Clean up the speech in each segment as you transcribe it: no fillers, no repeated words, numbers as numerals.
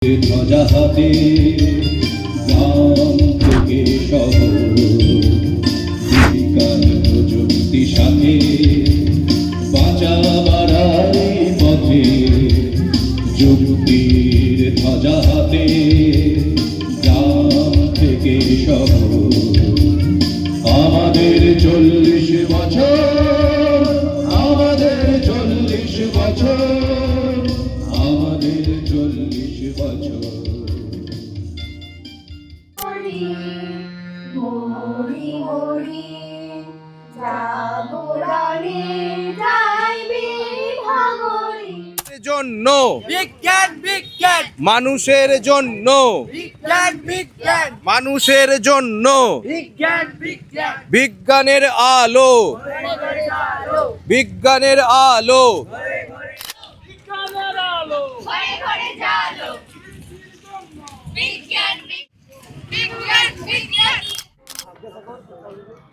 ধ্বজা হাতে গ্রাম থেকে শহর, বিজ্ঞান প্রযুক্তি সাথে বাঁচা বাড়ার পথে, যুক্তির ধ্বজা হাতে গ্রাম থেকে শহর। আমাদের 40 বছর, আমাদের 40 বছর, আমাদের 40 বছর। হরি হরি জাগরণে যাইবে ভাগরি। জন্য বিজ্ঞান বিজ্ঞান মানুষের জন্য বিজ্ঞান বিজ্ঞান মানুষের জন্য বিজ্ঞান বিজ্ঞান বিজ্ঞানের আলো, বিজ্ঞানের আলো, বিজ্ঞানের আলো ঘরে ঘরে জালো বিজ্ঞান বিজ্ঞান বিজ্ঞান বিজ্ঞান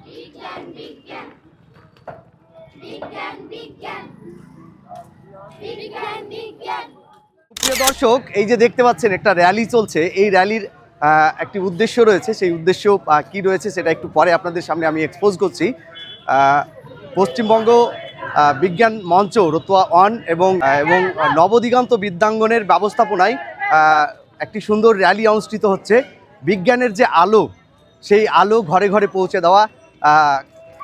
বিজ্ঞান বিজ্ঞান বিজ্ঞান বিজ্ঞান বিজ্ঞান। প্রিয় দর্শক, এই যে দেখতে পাচ্ছেন একটা র্যালি চলছে, এই র্যালির একটি উদ্দেশ্য রয়েছে। সেই উদ্দেশ্য কি রয়েছে সেটা একটু পরে আপনাদের সামনে আমি এক্সপোজ করছি। পশ্চিমবঙ্গ বিজ্ঞান মঞ্চ রতুয়া ওয়ান এবং নবদিগন্ত বিদ্যাঙ্গনের ব্যবস্থাপনায় একটি সুন্দর র্যালি অনুষ্ঠিত হচ্ছে। বিজ্ঞানের যে আলো, সেই আলো ঘরে ঘরে পৌঁছে দেওয়া,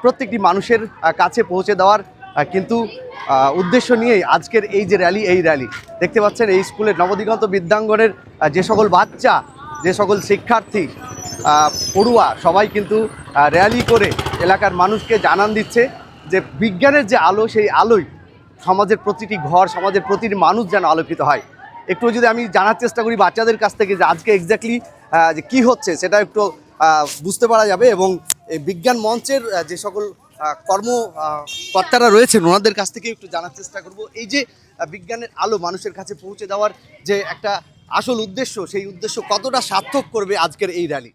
প্রত্যেকটি মানুষের কাছে পৌঁছে দেওয়ার কিন্তু উদ্দেশ্য নিয়েই আজকের এই যে র্যালি, এই র্যালি দেখতে পাচ্ছেন এই স্কুলের নবদিগন্ত বিদ্যাঙ্গনের যে সকল বাচ্চা, যে সকল শিক্ষার্থী, পড়ুয়া সবাই কিন্তু র্যালি করে এলাকার মানুষকে জানান দিচ্ছে যে বিজ্ঞানের যে আলো, সেই আলোয় সমাজের প্রতিটি ঘর, সমাজের প্রতিটি মানুষ যেন আলোকিত হয়। একটু যদি আমি জানার চেষ্টা করি বাচ্চাদের কাছ থেকে যে আজকে এক্স্যাক্টলি যে কী হচ্ছে সেটা একটু বুঝতে পারা যাবে, এবং এই বিজ্ঞান মঞ্চের যে সকল কর্মকর্তারা রয়েছেন ওনাদের কাছ থেকে একটু জানার চেষ্টা করব এই যে বিজ্ঞানের আলো মানুষের কাছে পৌঁছে দেওয়ার যে একটা আসল উদ্দেশ্য, সেই উদ্দেশ্য কতটা সার্থক করবে আজকের এই র্যালি।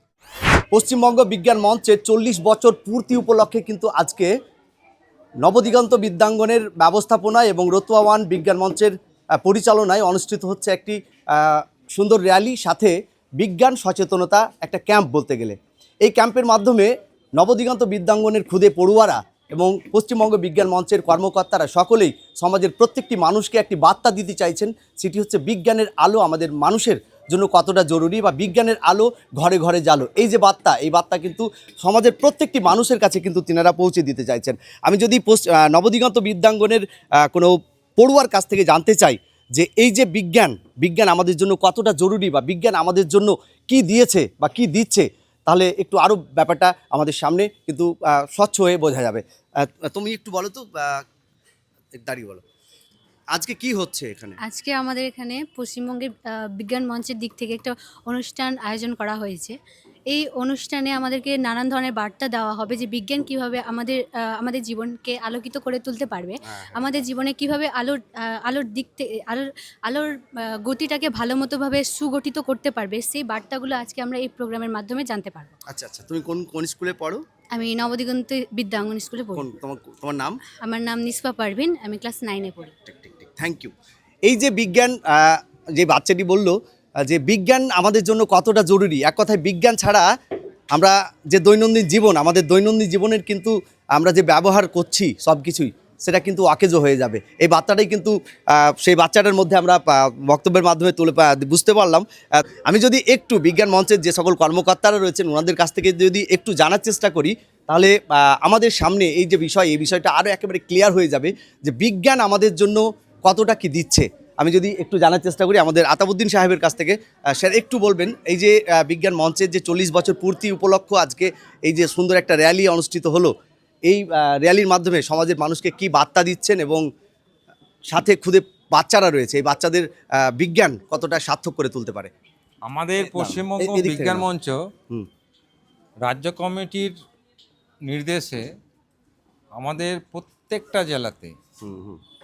পশ্চিমবঙ্গ বিজ্ঞান মঞ্চের 40 বছর পূর্তি উপলক্ষে কিন্তু আজকে নবদিগন্ত বিদ্যাঙ্গনের ব্যবস্থাপনায় এবং রতুয়া ওয়ান বিজ্ঞান মঞ্চের পরিচালনায় অনুষ্ঠিত হচ্ছে একটি সুন্দর র্যালি, সাথে বিজ্ঞান সচেতনতা একটা ক্যাম্প বলতে গেলে। এই ক্যাম্পের মাধ্যমে নবদিগন্ত বিদ্যাঙ্গনের ক্ষুদে পড়ুয়ারা এবং পশ্চিমবঙ্গ বিজ্ঞান মঞ্চের কর্মকর্তারা সকলেই সমাজের প্রত্যেকটি মানুষকে একটি বার্তা দিতে চাইছেন, সেটি হচ্ছে বিজ্ঞানের আলো আমাদের মানুষের জন্য কতটা জরুরি, বা বিজ্ঞানের আলো ঘরে ঘরে জালো। এই যে বার্তা, এই বার্তা কিন্তু সমাজের প্রত্যেকটি মানুষের কাছে কিন্তু তিনারা পৌঁছে দিতে চাইছেন। আমি যদি নবদিগন্ত বিদ্যাঙ্গনের কোনো পড়ুয়ার কাছ থেকে জানতে চাই যে এই যে বিজ্ঞান আমাদের জন্য কতটা জরুরি, বা বিজ্ঞান আমাদের জন্য কি দিয়েছে বা কি দিচ্ছে, তাহলে একটু আরও ব্যাপারটা আমাদের সামনে কিন্তু স্বচ্ছ হয়ে বোঝা যাবে। তুমি একটু বলো তো, দাঁড়িয়ে বলো আজকে কি হচ্ছে এখানে। আজকে আমাদের এখানে পশ্চিমবঙ্গের বিজ্ঞান মঞ্চের দিক থেকে একটা অনুষ্ঠান আয়োজন করা হয়েছে। এই অনুষ্ঠানে আমাদেরকে নানান ধরনের বার্তা দেওয়া হবে যে বিজ্ঞান কীভাবে আমাদের জীবনকে আলোকিত করে তুলতে পারবে, আমাদের জীবনে কীভাবে আলোর দিক থেকে আলোর গতিটাকে ভালো মতোভাবে সুগঠিত করতে পারবে, সেই বার্তাগুলো আজকে আমরা এই প্রোগ্রামের মাধ্যমে জানতে পারবো। আচ্ছা, তুমি কোন স্কুলে পড়ো? আমি নবদিগন্ত বিদ্যাঙ্গন স্কুলে পড়ি। তোমার নাম? আমার নাম নিসপা পারভিন, আমি ক্লাস 9-এ পড়ি। ঠিক, থ্যাংক ইউ। এই যে বিজ্ঞান, যে বাচ্চাটি বলল যে বিজ্ঞান আমাদের জন্য কতটা জরুরি, এক কথায় বিজ্ঞান ছাড়া আমরা যে দৈনন্দিন জীবন, আমাদের দৈনন্দিন জীবনের কিন্তু আমরা যে ব্যবহার করছি সব কিছুই, সেটা কিন্তু অকেজো হয়ে যাবে। এই বার্তাটাই কিন্তু সেই বাচ্চাটার মধ্যে আমরা বক্তব্যের মাধ্যমে বুঝতে পারলাম। আমি যদি একটু বিজ্ঞান মঞ্চের যে সকল কর্মকর্তারা রয়েছেন ওনাদের কাছ থেকে যদি একটু জানার চেষ্টা করি, তাহলে আমাদের সামনে এই যে বিষয়, এই বিষয়টা আরও একেবারে ক্লিয়ার হয়ে যাবে যে বিজ্ঞান আমাদের জন্য কতটা কি দিচ্ছে। আমি যদি একটু জানার চেষ্টা করি আমাদের আতাবউদ্দিন সাহেবের কাছ থেকে, স্যার একটু বলবেন এই যে বিজ্ঞান মঞ্চের যে 40 বছর পূর্তি উপলক্ষ আজকে এই যে সুন্দর একটা র্যালি অনুষ্ঠিত হলো, এই র্যালির মাধ্যমে সমাজের মানুষকে কি বার্তা দিচ্ছেন, এবং সাথে খুদে বাচ্চারা রয়েছে, এই বাচ্চাদের বিজ্ঞান কতটা সার্থক করে তুলতে পারে। আমাদের পশ্চিমবঙ্গ বিজ্ঞান মঞ্চ রাজ্য কমিটির নির্দেশে আমাদের প্রত্যেকটা জেলাতে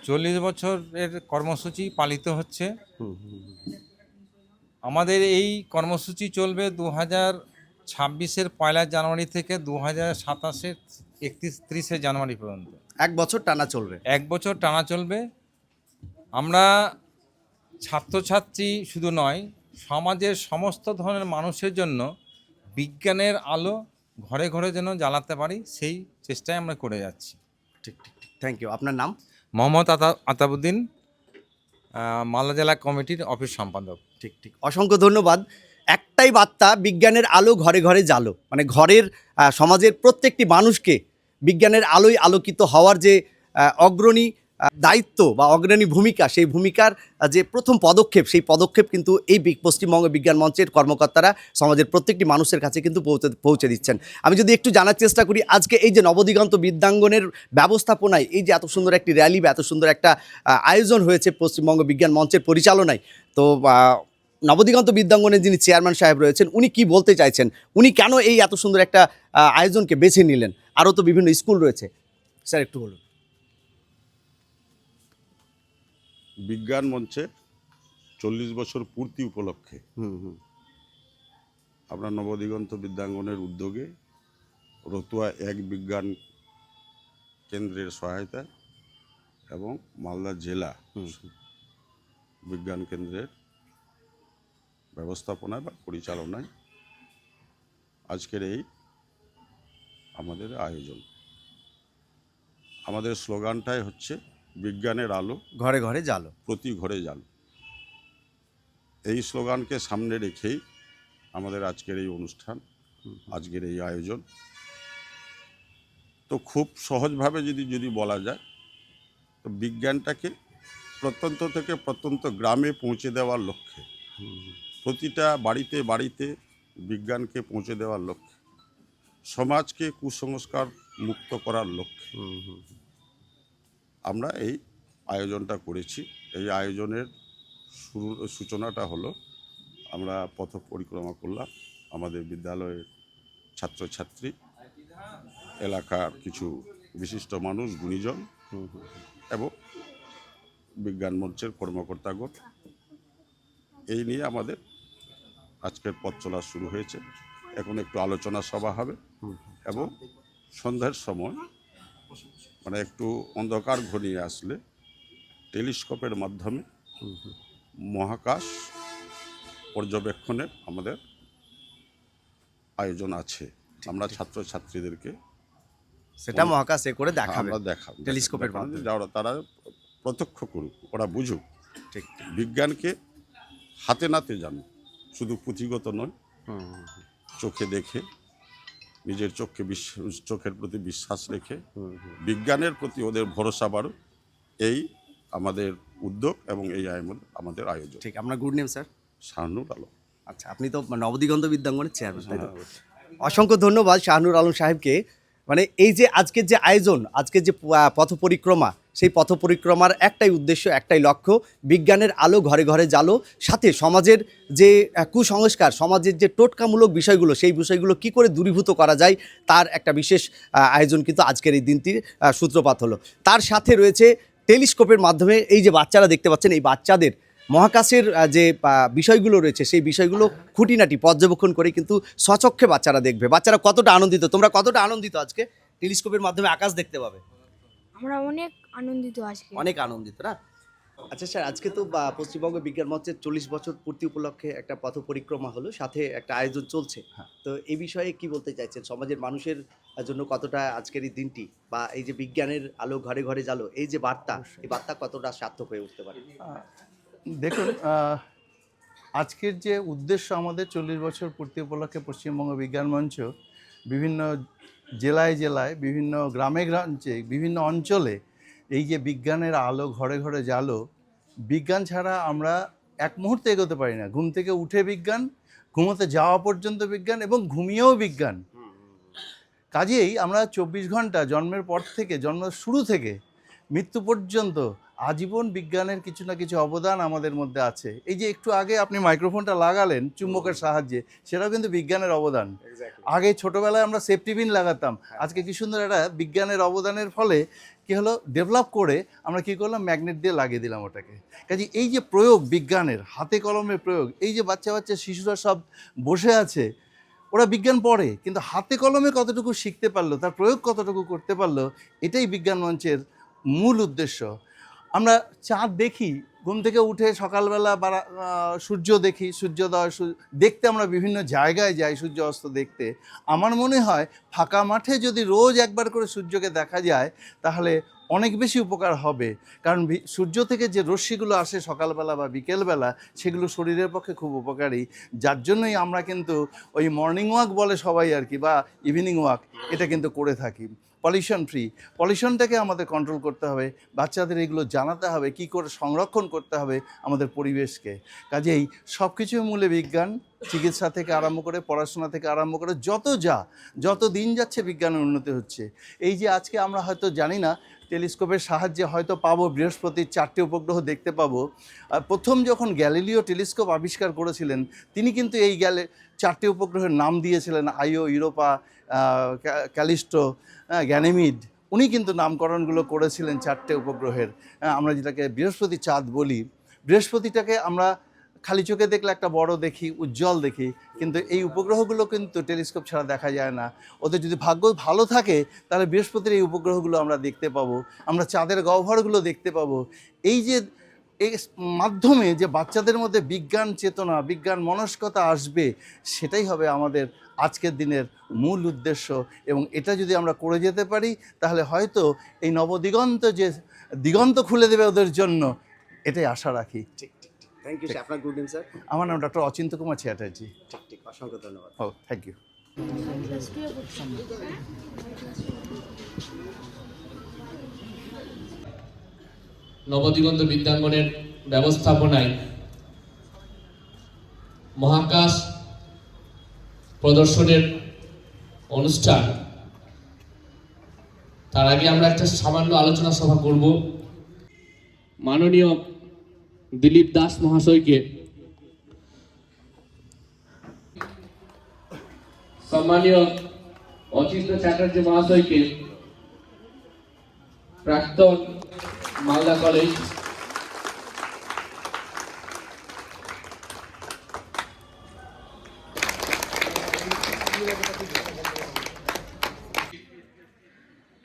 40 বছরের কর্মসূচি পালিত হচ্ছে। আমাদের এই কর্মসূচি চলবে 2026-এর 1 জানুয়ারি থেকে 2027-এর 31 জানুয়ারি পর্যন্ত। 1 বছর টানা চলবে। 1 বছর টানা চলবে। আমরা ছাত্রছাত্রী শুধু নয়, সমাজের সমস্ত ধরনের মানুষের জন্য বিজ্ঞানের আলো ঘরে ঘরে যেন জ্বালাতে পারি, সেই চেষ্টাই আমরা করে যাচ্ছি। ঠিক ঠিক ঠিক, থ্যাংক ইউ। আপনার নাম? মোহাম্মদ আতাবুদ্দিন, মালদা জেলা কমিটির অফিস সম্পাদক। ঠিক ঠিক, অসংখ্য ধন্যবাদ। একটাই বার্তা, বিজ্ঞানের আলো ঘরে ঘরে জ্বালো, মানে ঘরের সমাজের প্রত্যেকটি মানুষকে বিজ্ঞানের আলোয় আলোকিত হওয়ার যে অগ্রণী দায়িত্ব বা অগ্রণী ভূমিকা, সেই ভূমিকার যে প্রথম পদক্ষেপ, সেই পদক্ষেপ কিন্তু এই পশ্চিমবঙ্গ বিজ্ঞান মঞ্চের কর্মকর্তারা সমাজের প্রত্যেকটি মানুষের কাছে কিন্তু পৌঁছে দিচ্ছেন। আমি যদি একটু জানার চেষ্টা করি, আজকে এই যে নবদিগন্ত বিদ্যাঙ্গনের ব্যবস্থাপনায় এই যে এত সুন্দর একটি র্যালি বা এত সুন্দর একটা আয়োজন হয়েছে পশ্চিমবঙ্গ বিজ্ঞান মঞ্চের পরিচালনায়, তো নবদিগন্ত বিদ্যাঙ্গনের যিনি চেয়ারম্যান সাহেব রয়েছেন, উনি কি বলতে চাইছেন, উনি কেন এই এত সুন্দর একটা আয়োজনকে বেছে নিলেন? আরও তো বিভিন্ন স্কুল রয়েছে, স্যার একটু বলুন। বিজ্ঞান মঞ্চের 40 বছর পূর্তি উপলক্ষে আমরা নবদিগন্ত বিদ্যাঙ্গনের উদ্যোগে রতুয়া 1 বিজ্ঞান কেন্দ্রের সহায়তায় এবং মালদা জেলা বিজ্ঞান কেন্দ্রের ব্যবস্থাপনায় বা পরিচালনায় আজকের এই আমাদের আয়োজন। আমাদের স্লোগানটাই হচ্ছে বিজ্ঞানের আলো ঘরে ঘরে জ্বালো, প্রতি ঘরে জ্বালো। এই স্লোগানকে সামনে রেখেই আমাদের আজকের এই অনুষ্ঠান, আজকের এই আয়োজন। তো খুব সহজভাবে যদি বলা যায়, তো বিজ্ঞানটাকে প্রত্যন্ত থেকে প্রত্যন্ত গ্রামে পৌঁছে দেওয়ার লক্ষ্যে, প্রতিটা বাড়িতে বাড়িতে বিজ্ঞানকে পৌঁছে দেওয়ার লক্ষ্যে, সমাজকে কুসংস্কার মুক্ত করার লক্ষ্যে আমরা এই আয়োজনটা করেছি। এই আয়োজনের সূচনাটা হলো, আমরা পথ পরিক্রমা করলাম, আমাদের বিদ্যালয়ের ছাত্রছাত্রী, এলাকার কিছু বিশিষ্ট মানুষ, গুণীজন এবং বিজ্ঞান মঞ্চের কর্মকর্তাগণ, এই নিয়ে আমাদের আজকের পথ চলা শুরু হয়েছে। এখন একটু আলোচনা সভা হবে এবং সন্ধ্যার সময়, মানে একটু অন্ধকার ঘনিয়ে আসলে, টেলিস্কোপের মাধ্যমে মহাকাশ পর্যবেক্ষণের আমাদের আয়োজন আছে। আমরা ছাত্রছাত্রীদেরকে সেটা মহাকাশে করে দেখাবে, আমরা দেখাবো টেলিস্কোপের মাধ্যমে, যারা তারা প্রত্যক্ষ করুক, ওরা বুঝুক। ঠিক বিজ্ঞানকে হাতে নাতে জানো, শুধু পুঁথিগত নয়, চোখে দেখে, নিজের চোখের প্রতি বিশ্বাস রেখে বিজ্ঞানের প্রতি ওদের ভরসা বাড়ুক, এই আমাদের উদ্যোগ এবং এই আমাদের আয়োজন। ঠিক। আপনার good name sir? Shahnur Alam. আচ্ছা, আপনি তো নবদিগন্ত বিদ্যাঙ্গনের চেয়ারম্যান, তাই তো? অসংখ্য ধন্যবাদ শাহনুর আলম সাহেবকে। মানে এই যে আজকের যে আয়োজন, আজকের যে পথ পরিক্রমা, সেই পথ পরিক্রমার একটাই উদ্দেশ্য, একটাই লক্ষ্য, বিজ্ঞানের আলো ঘরে ঘরে জ্বালো, সাথে সমাজের যে কুসংস্কার, সমাজের যে টোটকামূলক বিষয়গুলো, সেই বিষয়গুলো কি করে দূরীভূত করা যায়, তার একটা বিশেষ আয়োজন কিন্তু আজকের এই দিনটির সূত্রপাত হলো। তার সাথে রয়েছে টেলিস্কোপের মাধ্যমে এই যে বাচ্চারা দেখতে পাচ্ছেন, এই বাচ্চাদের মহাকাশের যে বিষয়গুলো রয়েছে, সেই বিষয়গুলো খুঁটিনাটি পর্যবেক্ষণ করে কিন্তু স্বচক্ষে বাচ্চারা দেখবে। বাচ্চারা কতটা আনন্দিত, তোমরা কতটা আনন্দিত আজকে টেলিস্কোপের মাধ্যমে আকাশ দেখতে পাবে? আমরা অনেক আনন্দিত আজকে। অনেক আনন্দিত না? আচ্ছা স্যার, আজকে তো পশ্চিমবঙ্গ বিজ্ঞান মঞ্চের 40 বছর পূর্তি উপলক্ষে একটা পথ পরিক্রমা হলো, সাথে একটা আয়োজন চলছে। তো এই বিষয়ে কি বলতে চাইছেন, সমাজের মানুষের জন্য কতটা আজকের এই দিনটি বা এই যে বিজ্ঞানের আলো ঘরে ঘরে জ্বালো, এই যে বার্তা, এই বার্তা কতটা সার্থক হয়ে উঠতে পারে? দেখুন, আজকের যে উদ্দেশ্য আমাদের 40 বছর পূর্তি উপলক্ষে পশ্চিমবঙ্গ বিজ্ঞান মঞ্চ বিভিন্ন জেলায় জেলায়, বিভিন্ন গ্রামে গ্রামে, বিভিন্ন অঞ্চলে এই যে বিজ্ঞানের আলো ঘরে ঘরে জ্বালো, বিজ্ঞান ছাড়া আমরা এক মুহূর্তে এগোতে পারি না। ঘুম থেকে উঠে বিজ্ঞান, ঘুমোতে যাওয়া পর্যন্ত বিজ্ঞান, এবং ঘুমিয়েও বিজ্ঞান। কাজেই আমরা 24 ঘন্টা, জন্মের পর থেকে, জন্ম শুরু থেকে মৃত্যু পর্যন্ত আজীবন বিজ্ঞানের কিছু না কিছু অবদান আমাদের মধ্যে আছে। এই যে একটু আগে আপনি মাইক্রোফোনটা লাগালেন চুম্বকের সাহায্যে, সেটাও কিন্তু বিজ্ঞানের অবদান। আগে ছোটোবেলায় আমরা সেফটি পিন লাগাতাম, আজকে কি সুন্দর একটা বিজ্ঞানের অবদানের ফলে কী হলো, ডেভেলপ করে আমরা কী করলাম, ম্যাগনেট দিয়ে লাগিয়ে দিলাম ওটাকে। কাজে এই যে প্রয়োগ, বিজ্ঞানের হাতে কলমের প্রয়োগ, এই যে বাচ্চা বাচ্চা শিশুরা সব বসে আছে, ওরা বিজ্ঞান পড়ে, কিন্তু হাতে কলমে কতটুকু শিখতে পারলো, তার প্রয়োগ কতটুকু করতে পারলো, এটাই বিজ্ঞান মঞ্চের মূল উদ্দেশ্য। আমরা চাঁদ দেখি, ঘুম থেকে উঠে সকালবেলা সূর্য দেখি, সূর্যোদয় দেখতে আমরা বিভিন্ন জায়গায় যাই সূর্য অস্ত দেখতে। আমার মনে হয় ফাঁকা মাঠে যদি রোজ একবার করে সূর্যকে দেখা যায় তাহলে অনেক বেশি উপকার হবে, কারণ সূর্য থেকে যে রশ্মিগুলো আসে সকালবেলা বা বিকেলবেলা সেগুলো শরীরের পক্ষে খুব উপকারী। যার জন্যই আমরা কিন্তু ওই মর্নিং ওয়াক বলে সবাই আর কি, বা ইভিনিং ওয়াক, এটা কিন্তু করে থাকি। পলিউশন ফ্রি, পলিউশনটাকে আমাদের কন্ট্রোল করতে হবে, বাচ্চাদের এগুলো জানাতে হবে কী করে সংরক্ষণ করতে হবে আমাদের পরিবেশকে। কাজেই সব কিছুর মূলে বিজ্ঞান, চিকিৎসা থেকে আরম্ভ করে পড়াশোনা থেকে আরম্ভ করে যত দিন যাচ্ছে বিজ্ঞানের উন্নতি হচ্ছে। এই যে আজকে আমরা হয়তো জানি না, টেলিস্কোপের সাহায্যে হয়তো পাবো বৃহস্পতির 4টে উপগ্রহ দেখতে পাবো। প্রথম যখন গ্যালিলিও টেলিস্কোপ আবিষ্কার করেছিলেন তিনি কিন্তু এই 4টে উপগ্রহের নাম দিয়েছিলেন আইও, ইউরোপা, ক্যালিস্টো, গ্যানিমিড। উনি কিন্তু নামকরণগুলো করেছিলেন 4টে উপগ্রহের। আমরা যেটাকে বৃহস্পতি চাঁদ বলি, বৃহস্পতিটাকে আমরা খালি চোখে দেখলে একটা বড় দেখি, উজ্জ্বল দেখি, কিন্তু এই উপগ্রহগুলো কিন্তু টেলিস্কোপ ছাড়া দেখা যায় না। ওদের যদি ভাগ্য ভালো থাকে তাহলে বৃহস্পতির এই উপগ্রহগুলো আমরা দেখতে পাবো, আমরা চাঁদের গহ্বরগুলো দেখতে পাবো। এই যে এই মাধ্যমে যে বাচ্চাদের মধ্যে বিজ্ঞান চেতনা, বিজ্ঞান মনস্কতা আসবে, সেটাই হবে আমাদের আজকের দিনের মূল উদ্দেশ্য। এবং এটা যদি আমরা করে যেতে পারি তাহলে হয়তো এই নবদিগন্ত যে দিগন্ত খুলে দেবে ওদের জন্য, এটাই আশা রাখি। Thank you sir. আপনার গুড নেম স্যার? আমার নাম ডক্টর অচিন্ত কুমার চ্যাটার্জি। ঠিক, অসংখ্য ধন্যবাদ। ও, থ্যাংক ইউ। নবদিগন্ত বিদ্যাঙ্গনের ব্যবস্থাপনায় মহাকাশ প্রদর্শনের অনুষ্ঠান, তার আগে আমরা একটা সামান্য আলোচনা সভা করব। মাননীয় দিলীপ দাস মহাশয়কে, সম্মানীয় অচিন্ত চ্যাটার্জি মহাশয়কে, প্রাক্তন মালদা কলেজ,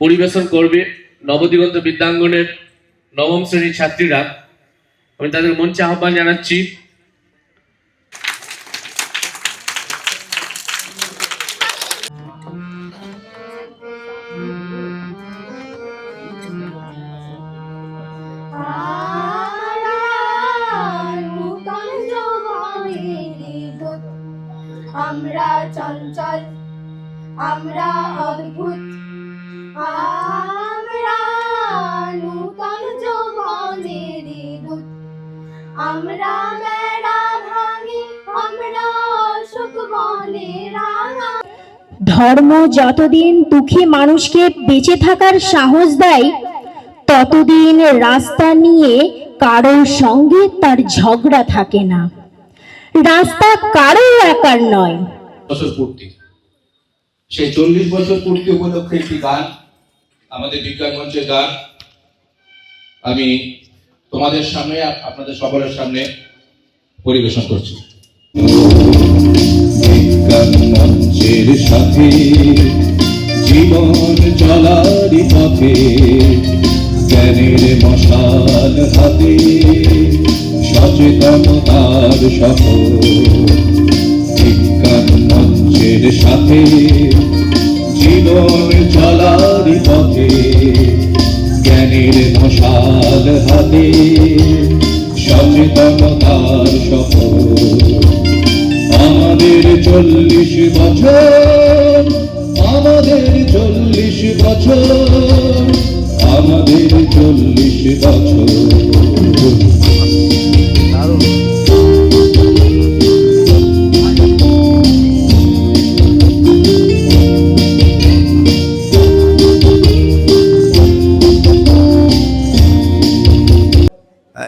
পরিবেশন করবে নবদিগন্ত বিদ্যাঙ্গনের নবম শ্রেণীর ছাত্রীরা। আমি তাদের মঞ্চে আহ্বান জানাচ্ছি। আমরা চঞ্চল, আমরা অদ্ভুত, আমরা নূতন যৌবনের দূত, আমরা বেড়া ভাঙি, আমরা অশোক বনে রাঙা। ধর্ম যতদিন দুঃখী মানুষকে বেঁচে থাকার সাহস দেয়, ততদিন রাস্তা নিয়ে কারোর সঙ্গে তার ঝগড়া থাকে না। রাস্তা কারো একার নয়। বছর পূর্তি, সেই 40 বছর পূর্তি উপলক্ষে একটি গান, আমাদের বিজ্ঞান মঞ্চের গান আমি তোমাদের সামনে, আপনাদের সকলের সামনে পরিবেশন করছি। বিজ্ঞান মঞ্চের সাথে জীবন চলার পথে, জ্ঞানের মশাল হাতে সচেতনতার শপথ। বিজ্ঞান মঞ্চের সাথে জীবন চলার পথে, জ্ঞানের মশাল হাতে সচেতনতার শপথ। আমাদের 40 বছর, আমাদের 40 বছর, আমাদের 40 বছর।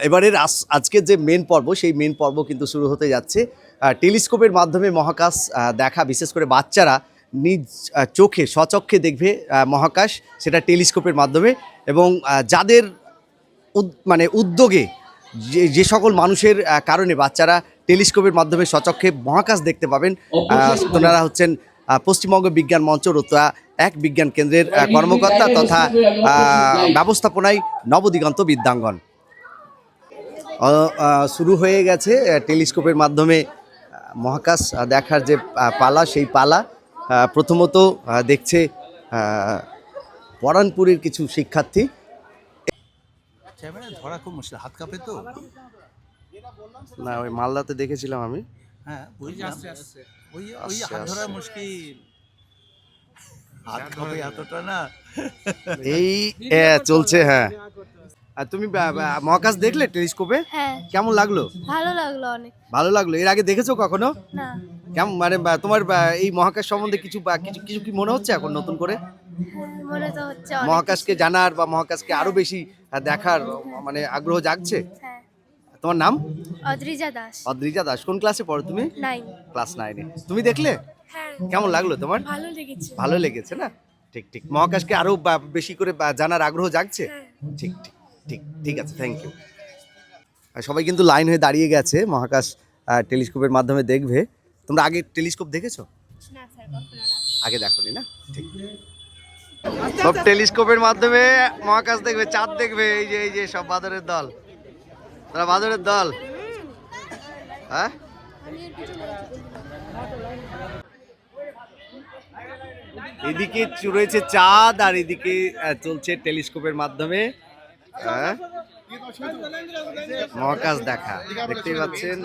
এবারের আজকের যে মেন পর্ব, সেই মেন পর্ব কিন্তু শুরু হতে যাচ্ছে। টেলিস্কোপের মাধ্যমে মহাকাশ দেখা, বিশেষ করে বাচ্চারা নিজ চোখে স্বচক্ষে দেখবে মহাকাশ, সেটা টেলিস্কোপের মাধ্যমে। এবং যাদের উদ্যোগে যে সকল মানুষের কারণে বাচ্চারা টেলিস্কোপের মাধ্যমে স্বচক্ষে মহাকাশ দেখতে পাবেন, ওনারা হচ্ছেন পশ্চিমবঙ্গ বিজ্ঞান মঞ্চ রতুয়া 1 বিজ্ঞান কেন্দ্রের কর্মকর্তা তথা ব্যবস্থাপনায় নবদিগন্ত বিদ্যাঙ্গন। শুরু হয়ে গেছে টেলিস্কোপের মাধ্যমে মহাকাশ দেখার যে পালা, সেই পালা প্রথমত দেখছে পরানপুরের কিছু শিক্ষার্থী। ক্যামেরা ধরা খুব মুশকিল, হাত কাঁপে তো। না, ওই মালদাতে দেখেছিলাম আমি। হ্যাঁ, বুঝলাম। ওই হাত ধরা মুশকিল, হাত কাঁপে এতটা না। এই চলছে। হ্যাঁ, আর তুমি মহাকাশ দেখলে টেলিস্কোপে? হ্যাঁ, কেমন লাগলো? ভালো লাগলো অনেক। ভালো লাগলো। এর আগে দেখেছো কখনো? না। কেমন মানে তোমার এই মহাকাশ সম্বন্ধে কিছু কিছু কি মনে হচ্ছে এখন নতুন করে? মনে তো হচ্ছে মহাকাশকে জানার বা মহাকাশকে আরো বেশি দেখার মানে আগ্রহ জাগছে? হ্যাঁ। তোমার নাম? অদ্রিজা দাস। অদ্রিজা দাস। কোন ক্লাসে পড়ো তুমি? 9। ক্লাস 9-এ। তুমি দেখলে? হ্যাঁ, কেমন লাগলো তোমার? ভালো লেগেছে। ভালো লেগেছে না? ঠিক ঠিক। মহাকাশকে আরো বেশি করে জানার আগ্রহ জাগছে? ঠিক ঠিক ঠিক ঠিক আছে, থ্যাংক ইউ। সবাই কিন্তু লাইন হয়ে দাঁড়িয়ে গেছে মহাকাশ টেলিস্কোপের মাধ্যমে দেখবে। তোমরা আগে টেলিস্কোপ দেখেছো? না স্যার, কখনো না। আগে দেখোনি না? ঠিক। সব টেলিস্কোপের মাধ্যমে মহাকাশ দেখবে, চাঁদ দেখবে। এই যে সব বাদরের দল, তারা বাদরের দল। হ্যাঁ, এদিকে রয়েছে চাঁদ আর এদিকে চলছে টেলিস্কোপের মাধ্যমে মহাকাশ দেখা। দেখতেই পাচ্ছেন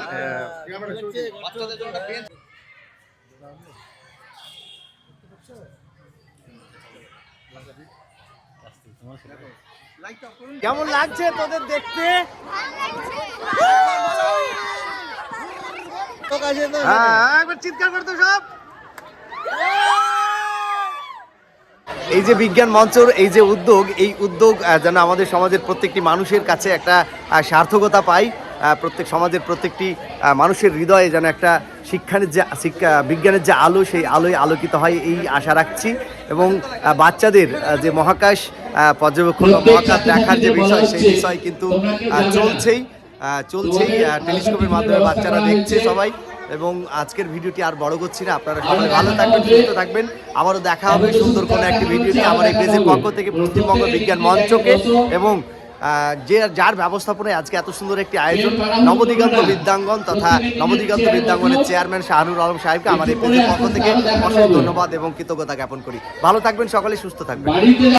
কেমন লাগছে তোদের দেখতে? একবার চিৎকার করতো সব। এই যে বিজ্ঞান মঞ্চর এই যে উদ্যোগ, এই উদ্যোগ যেন আমাদের সমাজের প্রত্যেকটি মানুষের কাছে একটা সার্থকতা পায়। প্রত্যেক সমাজের প্রত্যেকটি মানুষের হৃদয়ে যেন একটা বিজ্ঞানের যে আলো, সেই আলোয় আলোকিত হয় এই আশা রাখছি। এবং বাচ্চাদের যে মহাকাশ পর্যবেক্ষণ, মহাকাশ দেখার যে বিষয়, সেই বিষয় কিন্তু চলছেই টেলিস্কোপের মাধ্যমে বাচ্চারা দেখছে সবাই। এবং আজকের ভিডিওটি আর বড় করছি না, আপনারা সবাই ভালো থাকবেন, সুস্থ থাকবেন। আবারও দেখা হবে সুন্দর কোনো একটি ভিডিও নিয়ে আমার এই পেজের পক্ষ থেকে, পশ্চিমবঙ্গ বিজ্ঞান মঞ্চকে এবং যার ব্যবস্থাপনায় আজকে এত সুন্দর একটি আয়োজন, নবদিগন্ত বিদ্যাঙ্গন তথা নবদিগন্ত বিদ্যাঙ্গনের চেয়ারম্যান শাহরুর আলম সাহেবকে আমার এই পেজের পক্ষ থেকে অসংখ্য ধন্যবাদ এবং কৃতজ্ঞতা জ্ঞাপন করি। ভালো থাকবেন সকলে, সুস্থ থাকবেন।